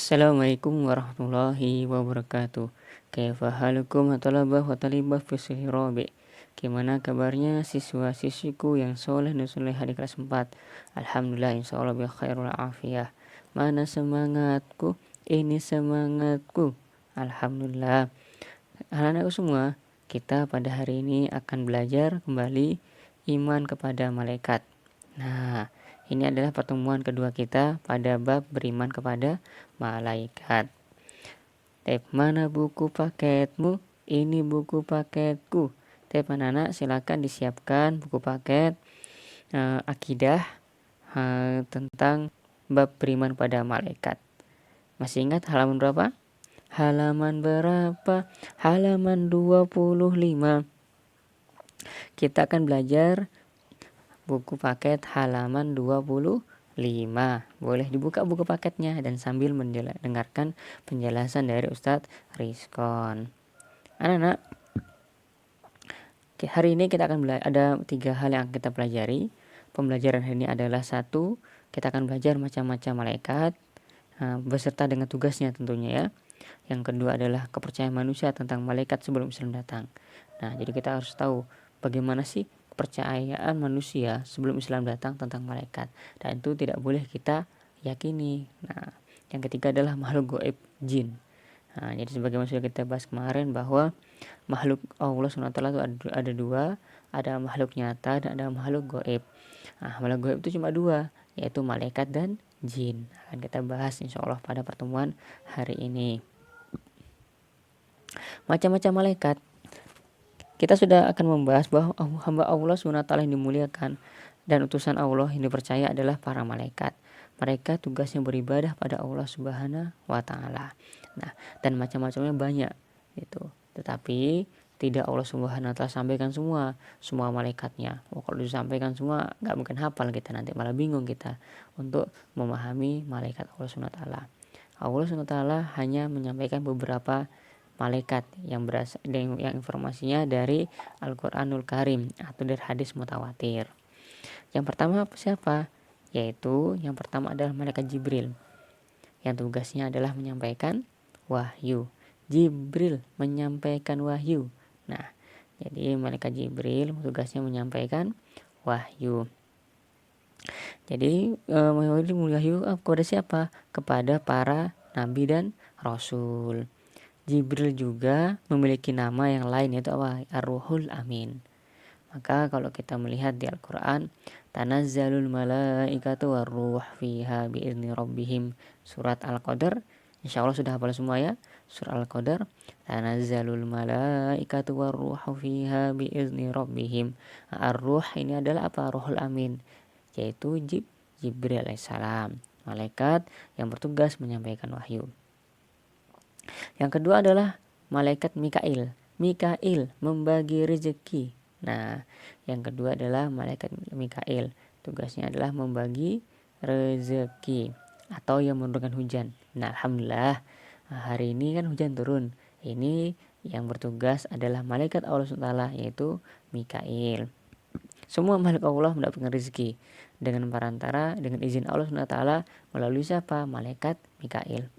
Assalamualaikum warahmatullahi wabarakatuh. Kaifa halukum talabah wa talibah fi sihrobi. Gimana kabarnya siswa-siswiku yang soleh dan soleha di kelas 4? Alhamdulillah insyaallah bi khairul afiyah. Mana semangatku? Ini semangatku. Alhamdulillah. Anak-anakku semua, kita pada hari ini akan belajar kembali iman kepada malaikat. Nah, ini adalah pertemuan kedua kita pada bab beriman kepada malaikat. Mana buku paketmu? Ini buku paketku. Anak-anak silakan disiapkan buku paket akidah tentang bab beriman pada malaikat. Masih ingat halaman berapa? Halaman berapa? Halaman 25. Kita akan belajar buku paket halaman 25. Boleh dibuka buku paketnya dan sambil mendengarkan penjelasan dari Ustadz Rizkon. Anak-anak, hari ini kita akan ada 3 hal yang kita pelajari. Pembelajaran hari ini adalah 1, kita akan belajar macam-macam malaikat beserta dengan tugasnya tentunya ya. Yang kedua adalah kepercayaan manusia tentang malaikat sebelum Islam datang. Nah, jadi kita harus tahu bagaimana sih kepercayaan manusia sebelum Islam datang tentang malaikat, dan itu tidak boleh kita yakini. Nah, yang ketiga adalah makhluk gaib, jin. Nah, jadi sebagaimana sudah kita bahas kemarin bahwa makhluk Allah SWT itu ada 2, ada makhluk nyata dan ada makhluk gaib. Nah, makhluk gaib itu cuma 2, yaitu malaikat dan jin. Akan kita bahas insyaallah pada pertemuan hari ini. Macam-macam malaikat. Kita sudah akan membahas bahwa hamba Allah SWT yang dimuliakan dan utusan Allah yang dipercaya adalah para malaikat. Mereka tugasnya beribadah pada Allah Subhanahu wa taala. Nah, dan macam-macamnya banyak gitu. Tetapi tidak Allah Subhanahu wa taala sampaikan semua malaikatnya. Kalau disampaikan semua enggak mungkin hafal kita, nanti malah bingung kita untuk memahami malaikat Allah Subhanahu wa taala. Allah Subhanahu wa taala hanya menyampaikan beberapa malaikat yang berasal yang informasinya dari Al-Qur'anul Karim atau dari hadis mutawatir. Yang pertama siapa? Yaitu yang pertama adalah malaikat Jibril, yang tugasnya adalah menyampaikan wahyu. Jibril menyampaikan wahyu. Nah, jadi malaikat Jibril tugasnya menyampaikan wahyu. Jadi wahyu kepada siapa? Kepada para nabi dan rasul. Jibril juga memiliki nama yang lain, yaitu apa? Ar-Ruhul Amin. Maka kalau kita melihat di Al-Quran, tanazzalul malaikatu war-ruh fiha bi'izni rabbihim, surat Al-Qadar. Insya Allah sudah hafal semua ya. Surat Al-Qadar, tanazzalul malaikatu war-ruh fiha bi'izni rabbihim. Ar-Ruh ini adalah apa? Ruhul Amin, yaitu Jibril alaihissalam, malaikat yang bertugas menyampaikan wahyu. Yang kedua adalah malaikat Mikail. Mikail membagi rezeki. Nah, yang kedua adalah malaikat Mikail. Tugasnya adalah membagi rezeki atau yang menurunkan hujan. Nah, alhamdulillah hari ini kan hujan turun. Ini yang bertugas adalah malaikat Allah SWT, yaitu Mikail. Semua makhluk Allah mendapatkan rezeki dengan perantara dengan izin Allah SWT melalui siapa? Malaikat Mikail.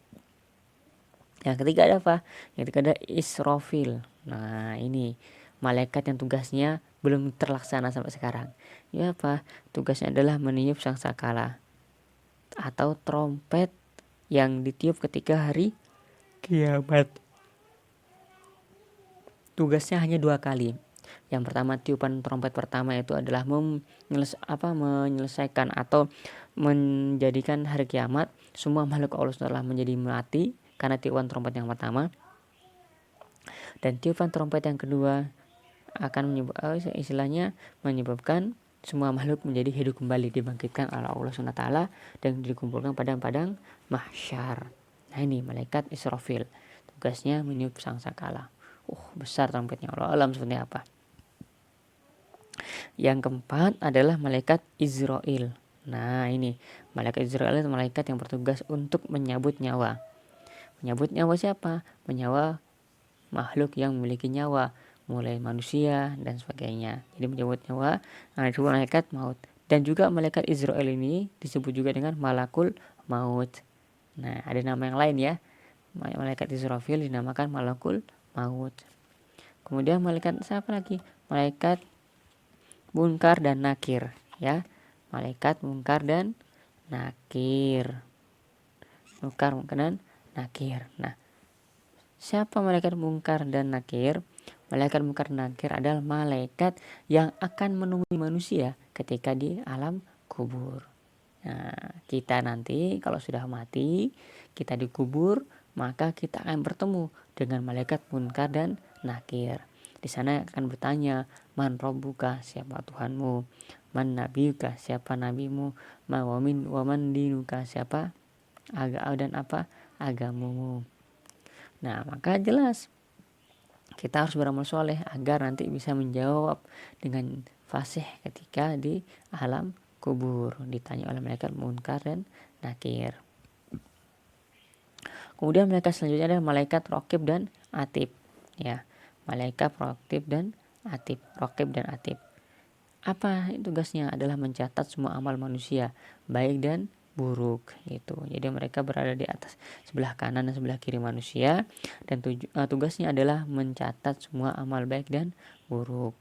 Yang ketiga ada apa? Yang ketiga ada Israfil. Nah, ini malaikat yang tugasnya belum terlaksana sampai sekarang. Ya apa? Tugasnya adalah meniup sangkakala atau trompet yang ditiup ketika hari kiamat. Tugasnya hanya 2 kali. Yang pertama, tiupan trompet pertama itu adalah menyelesaikan atau menjadikan hari kiamat semua makhluk Allah telah menjadi mati karena tiupan trompet yang pertama. Dan tiupan trompet yang kedua akan menyebabkan semua makhluk menjadi hidup kembali, dibangkitkan oleh Allah SWT dan dikumpulkan pada padang mahsyar. Nah, ini malaikat Israfil, tugasnya meniup sangkakala. Besar trompetnya, Allah alam seperti apa. Yang keempat adalah malaikat Izrail. Nah, ini malaikat Izrail itu malaikat yang bertugas untuk menyabut nyawa. Menyabut nyawa siapa? Menyawa makhluk yang memiliki nyawa, mulai manusia dan sebagainya. Jadi menyebut nyawa disebut malaikat maut. Dan juga malaikat Izrail ini disebut juga dengan malakul maut. Nah, ada nama yang lain ya. Malaikat Israfil dinamakan malakul maut. Kemudian malaikat siapa lagi? Malaikat Munkar dan Nakir, ya. Malaikat Munkar dan Nakir. Munkar dan Nakir. Nah, siapa malaikat Munkar dan Nakir? Malaikat Munkar dan Nakir adalah malaikat yang akan menemui manusia ketika di alam kubur. Nah, kita nanti kalau sudah mati, kita dikubur, maka kita akan bertemu dengan malaikat Munkar dan Nakir. Di sana akan bertanya, man robbuka, siapa Tuhanmu? Man nabiyuka, siapa nabimu? Waman dinuka, siapa dan apa agamamu? Nah, maka jelas kita harus beramal soleh agar nanti bisa menjawab dengan fasih ketika di alam kubur ditanya oleh malaikat Munkar dan Nakir. Kemudian malaikat selanjutnya adalah malaikat Raqib dan Atid, ya. Malaikat Raqib dan Atid. Raqib dan Atid. Apa tugasnya? Adalah mencatat semua amal manusia, baik dan buruk gitu. Jadi mereka berada di atas sebelah kanan dan sebelah kiri manusia, dan tugasnya adalah mencatat semua amal baik dan buruk.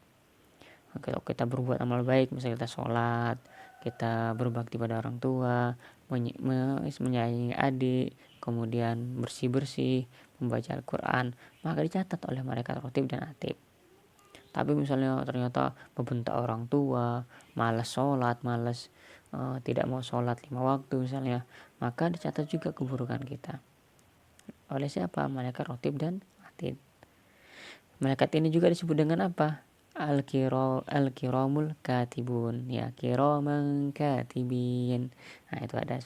Kalau kita berbuat amal baik, misalnya kita sholat, kita berbakti pada orang tua, menyayangi adik, kemudian bersih-bersih, membaca Al-Quran, maka dicatat oleh malaikat Raqib dan Atid. Tapi misalnya ternyata membentak orang tua, malas sholat, tidak mau sholat 5 waktu misalnya, maka dicatat juga keburukan kita oleh siapa? Malaikat Raqib dan Atid. Malaikat ini juga disebut dengan apa? Al-kiramul katibun, ya, kiraman katibin. Nah, itu ada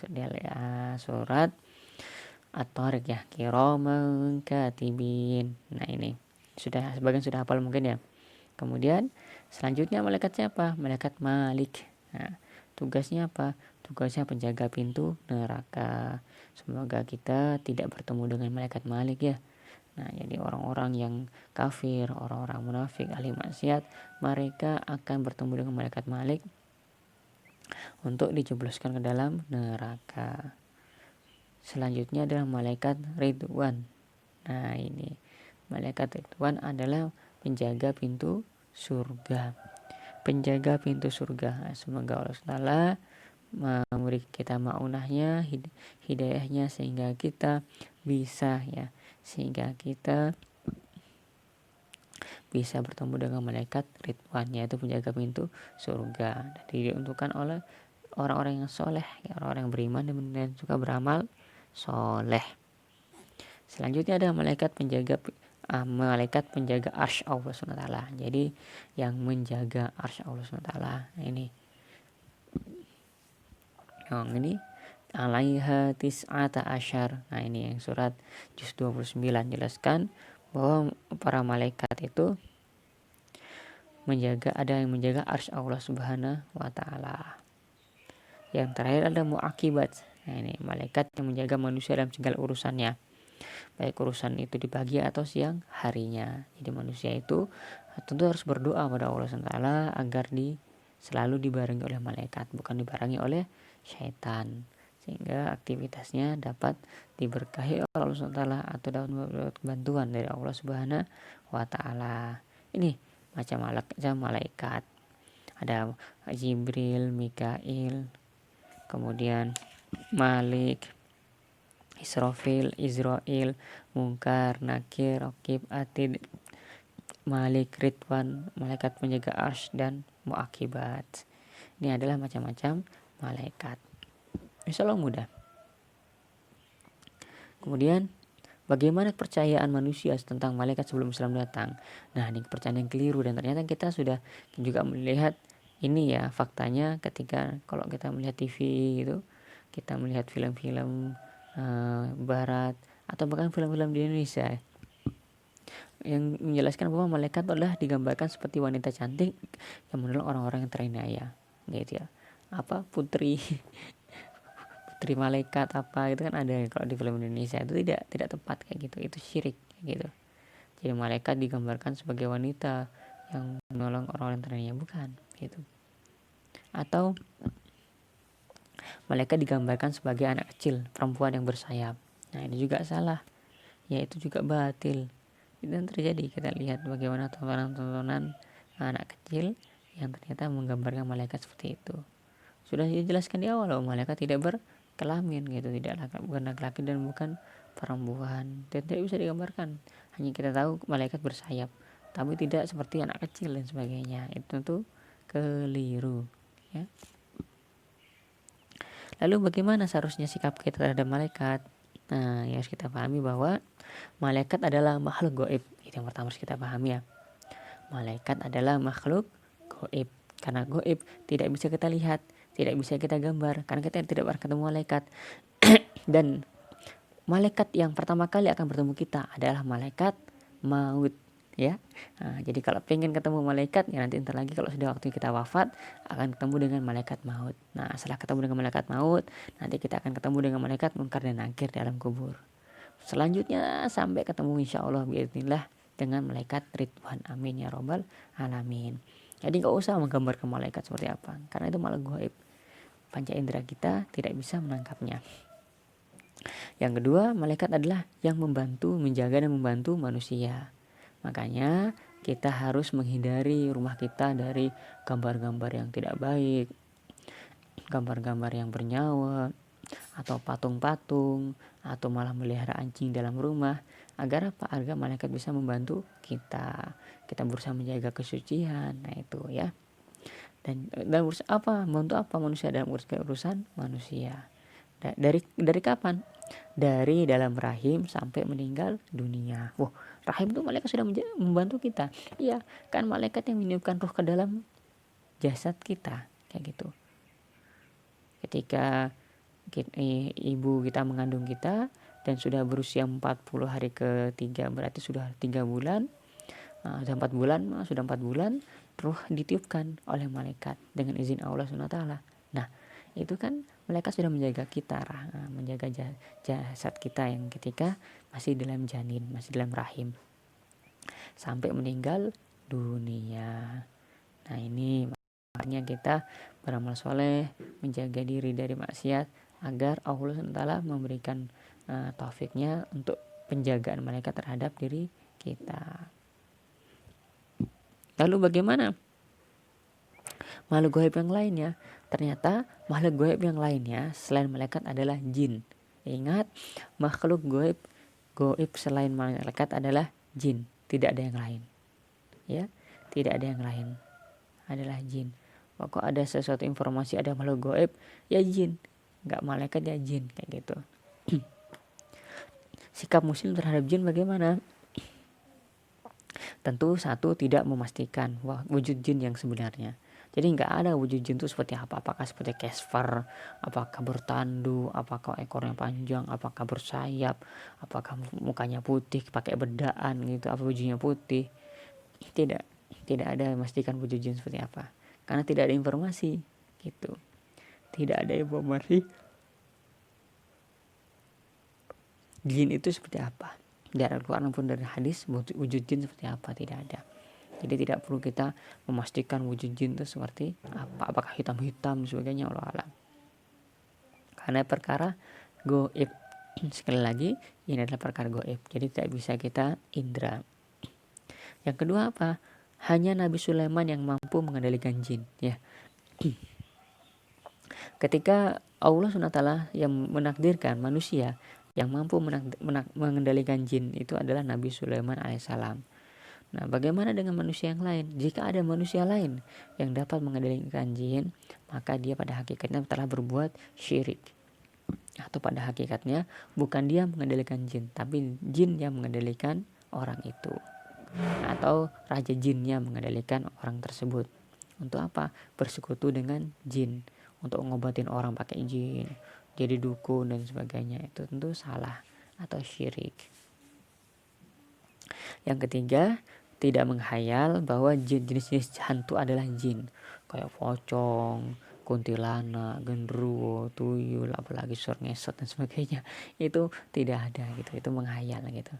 surat At-Tariq, ya, kiraman katibin. Nah, ini sebagian sudah hafal mungkin ya. Kemudian selanjutnya malaikat siapa? Malaikat Malik. Nah, tugasnya apa? Tugasnya penjaga pintu neraka. Semoga kita tidak bertemu dengan malaikat Malik, ya. Nah, jadi orang-orang yang kafir, orang-orang munafik, ahli maksiat, mereka akan bertemu dengan malaikat Malik untuk dijebloskan ke dalam neraka. Selanjutnya adalah malaikat Ridwan. Nah, ini malaikat Ridwan adalah penjaga pintu surga. Penjaga pintu surga. Semoga Allah Taala memberi kita maunahnya, hidayahnya, sehingga kita bisa, ya, sehingga kita bisa bertemu dengan malaikat Ridwan, yaitu penjaga pintu surga. Jadi diuntukkan oleh orang-orang yang soleh, ya, orang-orang yang beriman dan juga beramal soleh. Selanjutnya ada malaikat penjaga arsy Allah SWT. Jadi yang menjaga arsy Allah SWT. Ini alaiha tis'ata asyar. Nah, ini yang surat juz 29 jelaskan bahwa para malaikat itu ada yang menjaga arsy Allah Subhanahu wa taala. Yang terakhir ada muakibat. Nah, ini malaikat yang menjaga manusia dalam segala urusannya, baik urusan itu di pagi atau siang harinya. Jadi manusia itu tentu harus berdoa pada Allah SWT agar selalu dibarengi oleh malaikat, bukan dibarengi oleh syaitan, sehingga aktivitasnya dapat diberkahi oleh Allah SWT atau dapat bantuan dari Allah Subhanahu wa taala. Ini macam malaikat. Ada Jibril, Mikail, kemudian Malik, Israfil, Munkar, Nakir, Raqib, Atid, Malik, Ridwan, malaikat penjaga arsy, dan muakibat. Ini adalah macam-macam malaikat. Insya Allah mudah. Kemudian bagaimana kepercayaan manusia tentang malaikat sebelum Islam datang? Nah, ini kepercayaan yang keliru, dan ternyata kita sudah juga melihat ini, ya, faktanya ketika kalau kita melihat TV gitu, kita melihat film-film barat atau bahkan film-film di Indonesia yang menjelaskan bahwa malaikat adalah digambarkan seperti wanita cantik yang menolong orang-orang yang teraniaya, gitu ya. Apa putri malaikat apa itu kan ada kalau di film Indonesia, itu tidak tepat kayak gitu, itu syirik kayak gitu. Jadi malaikat digambarkan sebagai wanita yang menolong orang-orang yang teraniaya, bukan gitu. Atau malaikat digambarkan sebagai anak kecil, perempuan yang bersayap. Nah, ini juga salah. Ya, itu juga batil. Itu yang terjadi. Kita lihat bagaimana tontonan-tontonan anak kecil yang ternyata menggambarkan malaikat seperti itu. Sudah dijelaskan di awal bahwa malaikat tidak berkelamin gitu, bukan laki-laki dan bukan perempuan. Dan tidak bisa digambarkan. Hanya kita tahu malaikat bersayap, tapi tidak seperti anak kecil dan sebagainya. Itu tuh keliru, ya. Lalu bagaimana seharusnya sikap kita terhadap malaikat? Nah, yang harus kita pahami bahwa malaikat adalah makhluk gaib. Itu yang pertama harus kita pahami, ya. Malaikat adalah makhluk gaib. Karena gaib tidak bisa kita lihat, tidak bisa kita gambar, karena kita tidak pernah ketemu malaikat. Dan malaikat yang pertama kali akan bertemu kita adalah malaikat maut, ya. Nah, jadi kalau pengen ketemu malaikat, ya nanti ntar lagi kalau sudah waktu kita wafat akan ketemu dengan malaikat maut. Nah, setelah ketemu dengan malaikat maut, nanti kita akan ketemu dengan malaikat munkar dan nakir di alam kubur. Selanjutnya sampai ketemu insya Allah biiznillah dengan malaikat Ridwan, amin ya robbal alamin. Jadi gak usah menggambarkan malaikat seperti apa, karena itu makhluk gaib. Panca indera kita tidak bisa menangkapnya. Yang kedua, malaikat adalah yang membantu, menjaga dan membantu manusia. Makanya kita harus menghindari rumah kita dari gambar-gambar yang tidak baik, gambar-gambar yang bernyawa, atau patung-patung, atau malah melihara anjing dalam rumah. Agar apa? Agar malaikat bisa membantu kita. Kita berusaha menjaga kesucian. Nah itu, ya. Dan urusan apa? Membantu apa manusia dalam urusan manusia? Dari kapan? Dari dalam rahim sampai meninggal dunia. Wah, rahim itu malaikat sudah membantu kita. Iya, kan malaikat yang meniupkan ruh ke dalam jasad kita, kayak gitu. Ketika ibu kita mengandung kita dan sudah berusia 40 hari ketiga, berarti sudah 3 bulan. Sudah 4 bulan, ruh ditiupkan oleh malaikat dengan izin Allah SWT. Nah, itu kan malaikat sudah menjaga kita, menjaga jasad kita yang ketika masih dalam janin, masih dalam rahim, sampai meninggal dunia. Nah, ini makanya kita beramal soleh, menjaga diri dari maksiat, agar Allah SWT memberikan taufiknya untuk penjagaan malaikat terhadap diri kita. Lalu bagaimana makhluk gaib yang lainnya? Ternyata makhluk gaib yang lainnya selain malaikat adalah jin. Ingat, makhluk gaib selain malaikat adalah jin, tidak ada yang lain. Ya, tidak ada yang lain, adalah jin. Kok ada sesuatu informasi ada makhluk gaib, ya jin, nggak malaikat ya jin, kayak gitu. Sikap muslim terhadap jin bagaimana? Tentu satu, tidak memastikan wujud jin yang sebenarnya. Jadi nggak ada wujud jin itu seperti apa. Apakah seperti Casper, apakah bertandu, apakah ekornya panjang, apakah bersayap, apakah mukanya putih pakai bedaan gitu, apa wujudnya putih. Tidak ada yang memastikan wujud jin seperti apa, karena tidak ada informasi gitu. Tidak ada informasi jin itu seperti apa. Dari Al-Quran maupun dari hadis, wujud jin seperti apa tidak ada. Jadi tidak perlu kita memastikan wujud jin itu seperti apa, apakah hitam-hitam dan sebagainya, Allah alam. Karena perkara gaib. Sekali lagi, ini adalah perkara gaib, jadi tidak bisa kita indra. Yang kedua apa? Hanya Nabi Sulaiman yang mampu mengendalikan jin, ya. Ketika Allah SWT yang menakdirkan manusia yang mampu mengendalikan jin itu adalah Nabi Sulaiman alaihissalam. Nah, bagaimana dengan manusia yang lain? Jika ada manusia lain yang dapat mengendalikan jin, maka dia pada hakikatnya telah berbuat syirik. Atau pada hakikatnya bukan dia mengendalikan jin, tapi jin yang mengendalikan orang itu. Atau raja jinnya mengendalikan orang tersebut. Untuk apa? Bersekutu dengan jin, untuk ngobatin orang pakai jin, jadi dukun dan sebagainya. Itu tentu salah atau syirik. Yang ketiga, tidak menghayal bahwa jenis-jenis hantu adalah jin, kayak pocong, kuntilanak, genderuwo, tuyul, apalagi sur ngesot dan sebagainya. Itu tidak ada gitu, itu menghayal gitu.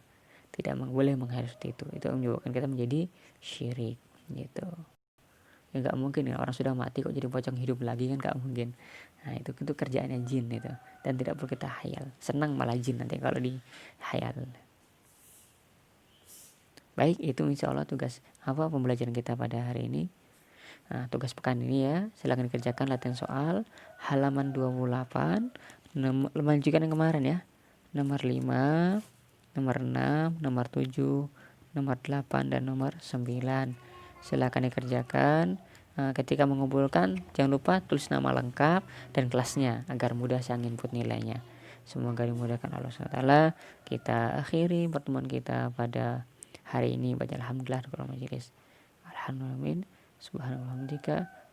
Tidak boleh menghayal seperti itu. Itu menyebabkan kita menjadi syirik gitu. Ya nggak mungkin ya, orang sudah mati kok jadi pocong hidup lagi, kan nggak mungkin. Nah itu kerjaannya jin itu, dan tidak perlu kita hayal. Senang malah jin nanti kalau di hayal. Baik, itu insya Allah tugas pembelajaran kita pada hari ini. Nah, tugas pekan ini ya, silakan dikerjakan latihan soal halaman 28, lanjutkan yang kemarin ya. Nomor 5, nomor 6, nomor 7, nomor 8 dan nomor 9. Silakan dikerjakan. Ketika mengumpulkan jangan lupa tulis nama lengkap dan kelasnya agar mudah sang input nilainya. Semoga dimudahkan Allah SWT. Kita akhiri pertemuan kita pada hari ini. Baca alhamdulillah rabbil majelis. Alhamdulillah. Subhanallah.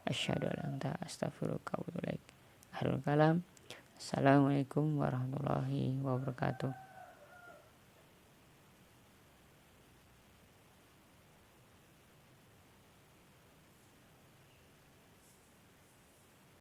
Asyhadu an la ilaha illa anta astaghfiruka wa atubu ilaik. Akhirul kalam. Assalamualaikum warahmatullahi wabarakatuh.